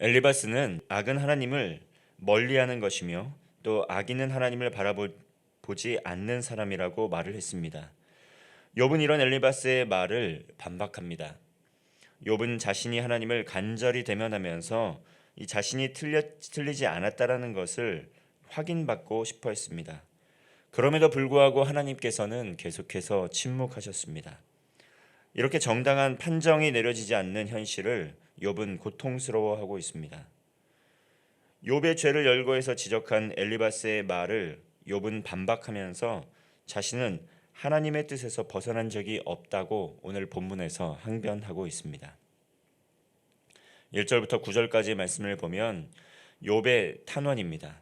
엘리바스는 악은 하나님을 멀리하는 것이며 또 악인은 하나님을 바라보지 않는 사람이라고 말을 했습니다. 욥은 이런 엘리바스의 말을 반박합니다. 욥은 자신이 하나님을 간절히 대면하면서 이 자신이 틀리지 않았다라는 것을 확인받고 싶어 했습니다. 그럼에도 불구하고 하나님께서는 계속해서 침묵하셨습니다. 이렇게 정당한 판정이 내려지지 않는 현실을 욥은 고통스러워하고 있습니다. 욥의 죄를 열거해서 지적한 엘리바스의 말을 욥은 반박하면서 자신은 하나님의 뜻에서 벗어난 적이 없다고 오늘 본문에서 항변하고 있습니다. 1절부터 9절까지의 말씀을 보면 욥의 탄원입니다.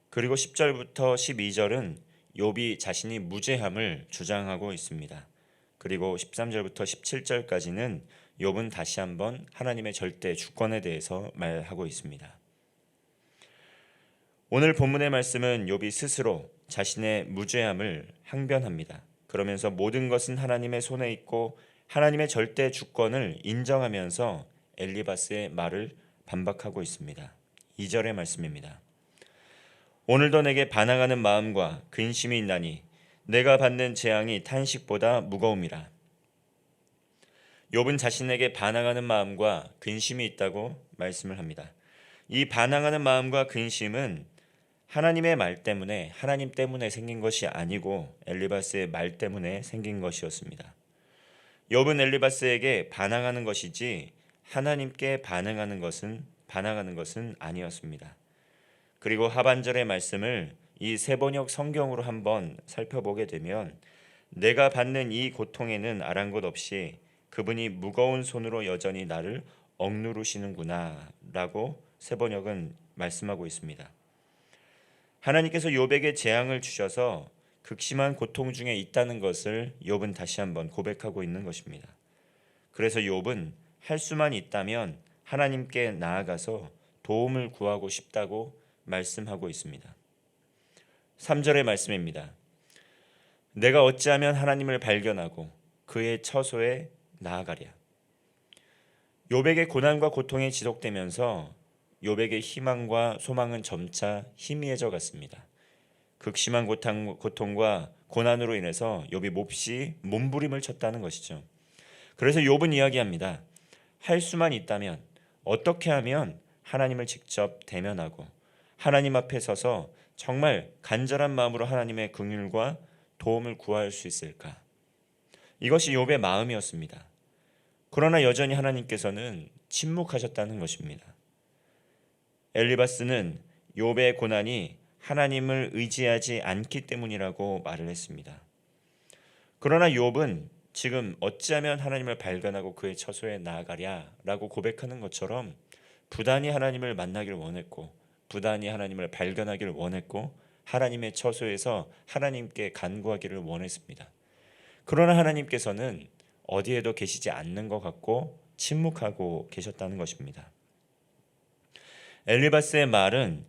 그리고 10절부터 12절은 욥이 자신이 무죄함을 주장하고 있습니다. 그리고 13절부터 17절까지는 욥은 다시 한번 하나님의 절대 주권에 대해서 말하고 있습니다. 오늘 본문의 말씀은 욥이 스스로 자신의 무죄함을 항변합니다. 그러면서 모든 것은 하나님의 손에 있고 하나님의 절대 주권을 인정하면서 엘리바스의 말을 반박하고 있습니다. 2절의 말씀입니다. 오늘도 내게 반항하는 마음과 근심이 있나니 내가 받는 재앙이 탄식보다 무거움이라. 욥은 자신에게 반항하는 마음과 근심이 있다고 말씀을 합니다. 이 반항하는 마음과 근심은 하나님의 말 때문에 하나님 때문에 생긴 것이 아니고 엘리바스의 말 때문에 생긴 것이었습니다. 욥은 엘리바스에게 반항하는 것이지 하나님께 반항하는 것은 아니었습니다. 그리고 하반절의 말씀을 이 세번역 성경으로 한번 살펴보게 되면 내가 받는 이 고통에는 아랑곳 없이 그분이 무거운 손으로 여전히 나를 억누르시는구나 라고 세번역은 말씀하고 있습니다. 하나님께서 욥에게 재앙을 주셔서 극심한 고통 중에 있다는 것을 욥은 다시 한번 고백하고 있는 것입니다. 그래서 욥은 할 수만 있다면 하나님께 나아가서 도움을 구하고 싶다고 말씀하고 있습니다. 3절의 말씀입니다. 내가 어찌하면 하나님을 발견하고 그의 처소에 나아가랴. 욥에게 고난과 고통이 지속되면서 욥에게 희망과 소망은 점차 희미해져 갔습니다. 극심한 고통과 고난으로 인해서 욥이 몹시 몸부림을 쳤다는 것이죠. 그래서 욥은 이야기합니다. 할 수만 있다면 어떻게 하면 하나님을 직접 대면하고 하나님 앞에 서서 정말 간절한 마음으로 하나님의 긍휼과 도움을 구할 수 있을까? 이것이 욥의 마음이었습니다. 그러나 여전히 하나님께서는 침묵하셨다는 것입니다. 엘리바스는 욥의 고난이 하나님을 의지하지 않기 때문이라고 말을 했습니다. 그러나 욥은 지금 어찌하면 하나님을 발견하고 그의 처소에 나아가랴라고 고백하는 것처럼 부단히 하나님을 만나기를 원했고 부단히 하나님을 발견하기를 원했고 하나님의 처소에서 하나님께 간구하기를 원했습니다. 그러나 하나님께서는 어디에도 계시지 않는 것 같고 침묵하고 계셨다는 것입니다. 엘리바스의 말은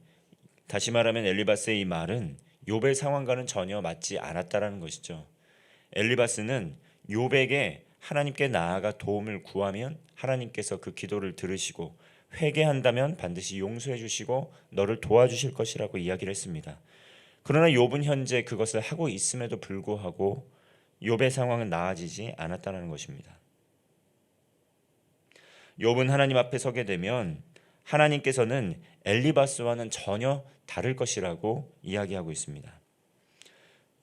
다시 말하면 엘리바스의 이 말은 욥의 상황과는 전혀 맞지 않았다라는 것이죠. 엘리바스는 욥에게 하나님께 나아가 도움을 구하면 하나님께서 그 기도를 들으시고 회개한다면 반드시 용서해 주시고 너를 도와주실 것이라고 이야기를 했습니다. 그러나 욥은 현재 그것을 하고 있음에도 불구하고 욥의 상황은 나아지지 않았다는 것입니다. 욥은 하나님 앞에 서게 되면 하나님께서는 엘리바스와는 전혀 다를 것이라고 이야기하고 있습니다.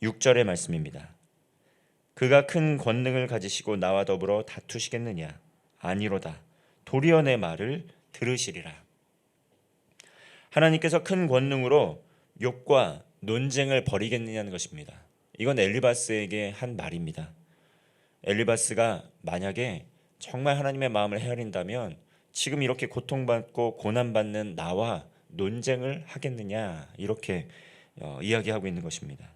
6절의 말씀입니다. 그가 큰 권능을 가지시고 나와 더불어 다투시겠느냐? 아니로다. 도리어 내 말을 들으시리라. 하나님께서 큰 권능으로 욥과 논쟁을 벌이겠느냐는 것입니다. 이건 엘리바스에게 한 말입니다. 엘리바스가 만약에 정말 하나님의 마음을 헤아린다면 지금 이렇게 고통받고 고난받는 나와 논쟁을 하겠느냐 이렇게 이야기하고 있는 것입니다.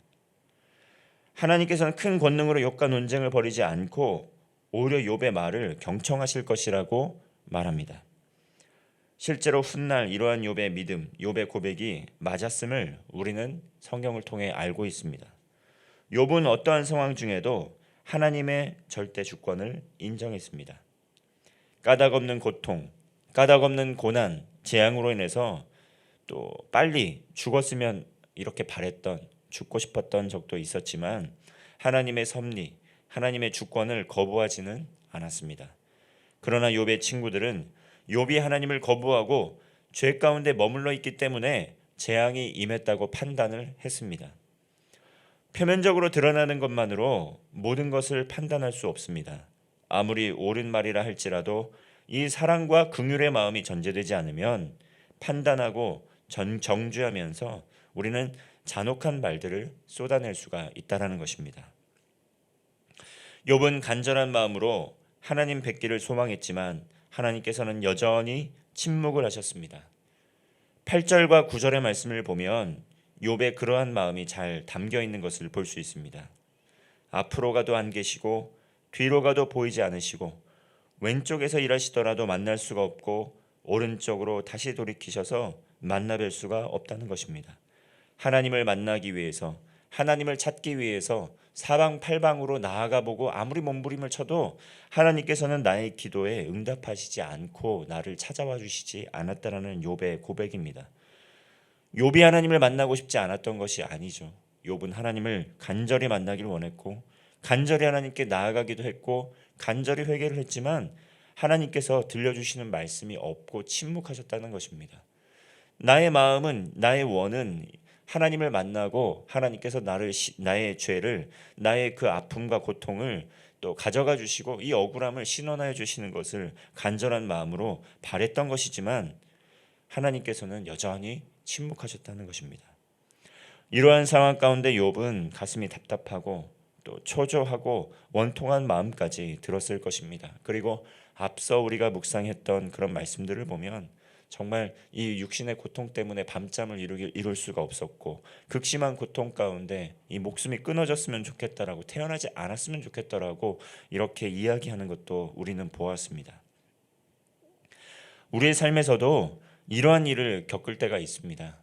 하나님께서는 큰 권능으로 욥과 논쟁을 벌이지 않고 오히려 욥의 말을 경청하실 것이라고 말합니다. 실제로 훗날 이러한 욥의 믿음, 욥의 고백이 맞았음을 우리는 성경을 통해 알고 있습니다. 욥은 어떠한 상황 중에도 하나님의 절대 주권을 인정했습니다. 까닭 없는 고통, 까닭 없는 고난, 재앙으로 인해서 또 빨리 죽었으면 이렇게 바랬던, 죽고 싶었던 적도 있었지만 하나님의 섭리, 하나님의 주권을 거부하지는 않았습니다. 그러나 욥의 친구들은 욥이 하나님을 거부하고 죄 가운데 머물러 있기 때문에 재앙이 임했다고 판단을 했습니다. 표면적으로 드러나는 것만으로 모든 것을 판단할 수 없습니다. 아무리 옳은 말이라 할지라도 이 사랑과 긍휼의 마음이 전제되지 않으면 판단하고 정죄하면서 우리는 잔혹한 말들을 쏟아낼 수가 있다라는 것입니다. 욥은 간절한 마음으로 하나님 뵙기를 소망했지만 하나님께서는 여전히 침묵을 하셨습니다. 8절과 9절의 말씀을 보면 욥의 그러한 마음이 잘 담겨 있는 것을 볼 수 있습니다. 앞으로 가도 안 계시고 뒤로 가도 보이지 않으시고 왼쪽에서 일하시더라도 만날 수가 없고 오른쪽으로 다시 돌이키셔서 만나뵐 수가 없다는 것입니다. 하나님을 만나기 위해서, 하나님을 찾기 위해서 사방팔방으로 나아가 보고 아무리 몸부림을 쳐도 하나님께서는 나의 기도에 응답하시지 않고 나를 찾아와 주시지 않았다라는 욥의 고백입니다. 욥이 하나님을 만나고 싶지 않았던 것이 아니죠. 욥은 하나님을 간절히 만나기를 원했고 간절히 하나님께 나아가기도 했고 간절히 회개를 했지만 하나님께서 들려주시는 말씀이 없고 침묵하셨다는 것입니다. 나의 마음은, 나의 원은 하나님을 만나고 하나님께서 나의 죄를, 나의 그 아픔과 고통을 또 가져가 주시고 이 억울함을 신원하여 주시는 것을 간절한 마음으로 바랬던 것이지만 하나님께서는 여전히 침묵하셨다는 것입니다. 이러한 상황 가운데 욥은 가슴이 답답하고 또 초조하고 원통한 마음까지 들었을 것입니다. 그리고 앞서 우리가 묵상했던 그런 말씀들을 보면 정말 이 육신의 고통 때문에 밤잠을 이룰 수가 없었고 극심한 고통 가운데 이 목숨이 끊어졌으면 좋겠다라고, 태어나지 않았으면 좋겠다라고 이렇게 이야기하는 것도 우리는 보았습니다. 우리의 삶에서도 이러한 일을 겪을 때가 있습니다.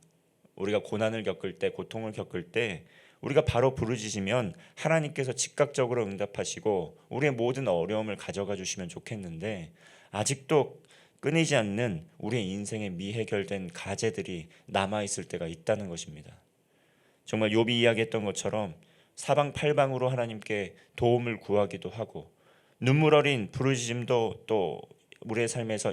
우리가 고난을 겪을 때, 고통을 겪을 때 우리가 바로 부르짖으면 하나님께서 즉각적으로 응답하시고 우리의 모든 어려움을 가져가 주시면 좋겠는데 아직도 끊이지 않는 우리의 인생의 미해결된 과제들이 남아있을 때가 있다는 것입니다. 정말 욥이 이야기했던 것처럼 사방팔방으로 하나님께 도움을 구하기도 하고 눈물 어린 부르짖음도 또 우리의 삶에서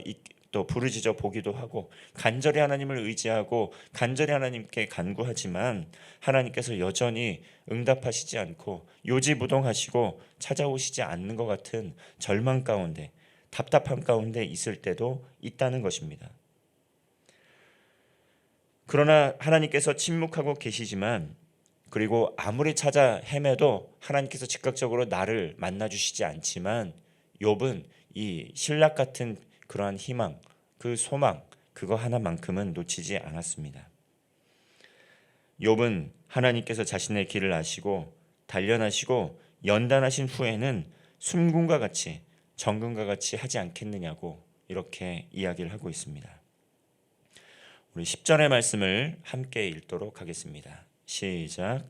또 부르짖어 보기도 하고 간절히 하나님을 의지하고 간절히 하나님께 간구하지만 하나님께서 여전히 응답하시지 않고 요지부동하시고 찾아오시지 않는 것 같은 절망 가운데, 답답함 가운데 있을 때도 있다는 것입니다. 그러나 하나님께서 침묵하고 계시지만 그리고 아무리 찾아 헤매도 하나님께서 즉각적으로 나를 만나주시지 않지만 욥은 이 신락 같은 그러한 희망, 그 소망, 그거 하나만큼은 놓치지 않았습니다. 욥은 하나님께서 자신의 길을 아시고 단련하시고 연단하신 후에는 숨금과 같이 정금과 같이 하지 않겠느냐고 이렇게 이야기를 하고 있습니다. 우리 10절의 말씀을 함께 읽도록 하겠습니다. 시작.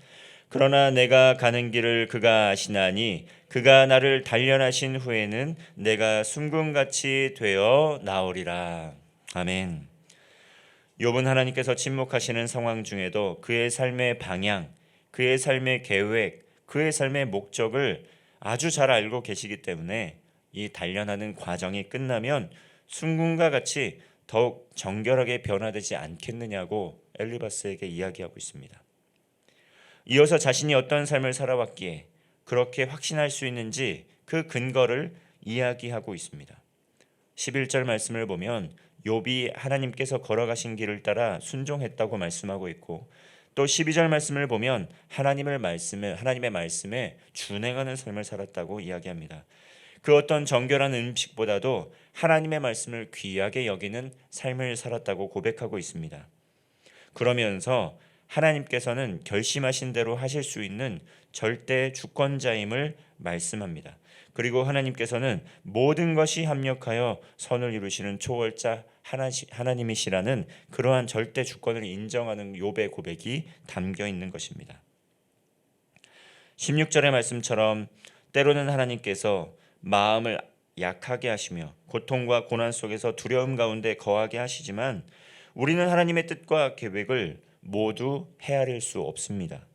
그러나 내가 가는 길을 그가 아시나니 그가 나를 단련하신 후에는 내가 숨금같이 되어 나오리라. 아멘. 욥은 하나님께서 침묵하시는 상황 중에도 그의 삶의 방향, 그의 삶의 계획, 그의 삶의 목적을 아주 잘 알고 계시기 때문에 이 단련하는 과정이 끝나면 순금과 같이 더욱 정결하게 변화되지 않겠느냐고 엘리바스에게 이야기하고 있습니다. 이어서 자신이 어떤 삶을 살아왔기에 그렇게 확신할 수 있는지 그 근거를 이야기하고 있습니다. 11절 말씀을 보면 욥이 하나님께서 걸어가신 길을 따라 순종했다고 말씀하고 있고 또 12절 말씀을 보면 하나님의 말씀에 준행하는 삶을 살았다고 이야기합니다. 그 어떤 정결한 음식보다도 하나님의 말씀을 귀하게 여기는 삶을 살았다고 고백하고 있습니다. 그러면서 하나님께서는 결심하신 대로 하실 수 있는 절대 주권자임을 말씀합니다. 그리고 하나님께서는 모든 것이 합력하여 선을 이루시는 초월자 하나님이시라는 그러한 절대 주권을 인정하는 욥의 고백이 담겨 있는 것입니다. 16절의 말씀처럼 때로는 하나님께서 마음을 약하게 하시며 고통과 고난 속에서 두려움 가운데 거하게 하시지만 우리는 하나님의 뜻과 계획을 모두 헤아릴 수 없습니다.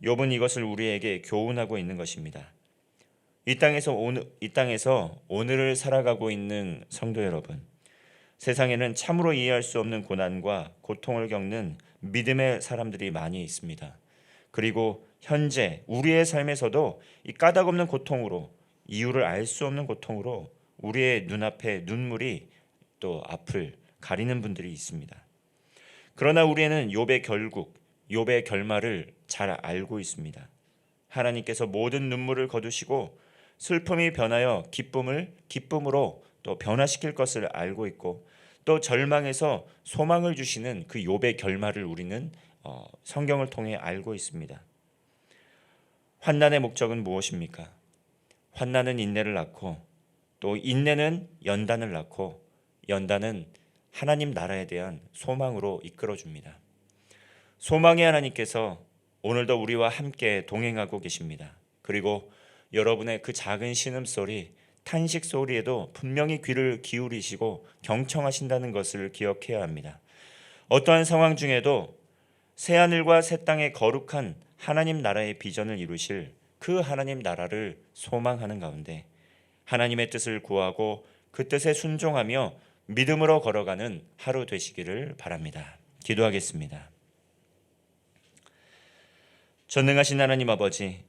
욥은 이것을 우리에게 교훈하고 있는 것입니다. 이 땅에서 오늘을 살아가고 있는 성도 여러분, 세상에는 참으로 이해할 수 없는 고난과 고통을 겪는 믿음의 사람들이 많이 있습니다. 그리고 현재 우리의 삶에서도 이 까닭없는 고통으로, 이유를 알 수 없는 고통으로 우리의 눈앞에 눈물이 또 앞을 가리는 분들이 있습니다. 그러나 우리는 욥의 결말을 잘 알고 있습니다. 하나님께서 모든 눈물을 거두시고 슬픔이 변하여 기쁨으로 또 변화시킬 것을 알고 있고, 또 절망에서 소망을 주시는 그 욥의 결말을 우리는 성경을 통해 알고 있습니다. 환난의 목적은 무엇입니까? 환난은 인내를 낳고, 또 인내는 연단을 낳고, 연단은 하나님 나라에 대한 소망으로 이끌어줍니다. 소망의 하나님께서 오늘도 우리와 함께 동행하고 계십니다. 그리고 여러분의 그 작은 신음소리, 탄식 소리에도 분명히 귀를 기울이시고 경청하신다는 것을 기억해야 합니다. 어떠한 상황 중에도 새하늘과 새 땅의 거룩한 하나님 나라의 비전을 이루실 그 하나님 나라를 소망하는 가운데 하나님의 뜻을 구하고 그 뜻에 순종하며 믿음으로 걸어가는 하루 되시기를 바랍니다. 기도하겠습니다. 전능하신 하나님 아버지,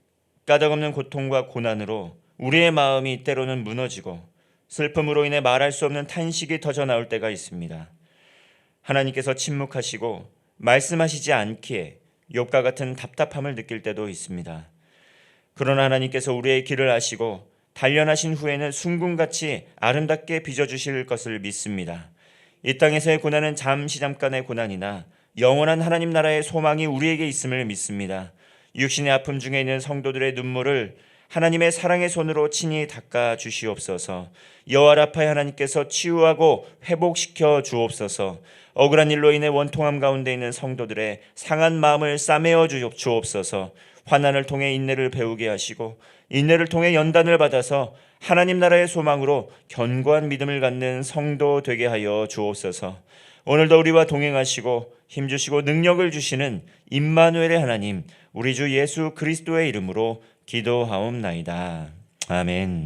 까닭없는 고통과 고난으로 우리의 마음이 때로는 무너지고 슬픔으로 인해 말할 수 없는 탄식이 터져 나올 때가 있습니다. 하나님께서 침묵하시고 말씀하시지 않기에 욥과 같은 답답함을 느낄 때도 있습니다. 그러나 하나님께서 우리의 길을 아시고 단련하신 후에는 순금같이 아름답게 빚어주실 것을 믿습니다. 이 땅에서의 고난은 잠깐의 고난이나 영원한 하나님 나라의 소망이 우리에게 있음을 믿습니다. 육신의 아픔 중에 있는 성도들의 눈물을 하나님의 사랑의 손으로 친히 닦아 주시옵소서. 여호와 라파의 하나님께서 치유하고 회복시켜 주옵소서. 억울한 일로 인해 원통함 가운데 있는 성도들의 상한 마음을 싸매어 주옵소서. 환난을 통해 인내를 배우게 하시고 인내를 통해 연단을 받아서 하나님 나라의 소망으로 견고한 믿음을 갖는 성도 되게 하여 주옵소서. 오늘도 우리와 동행하시고 힘주시고 능력을 주시는 임마누엘의 하나님, 우리 주 예수 그리스도의 이름으로 기도하옵나이다. 아멘.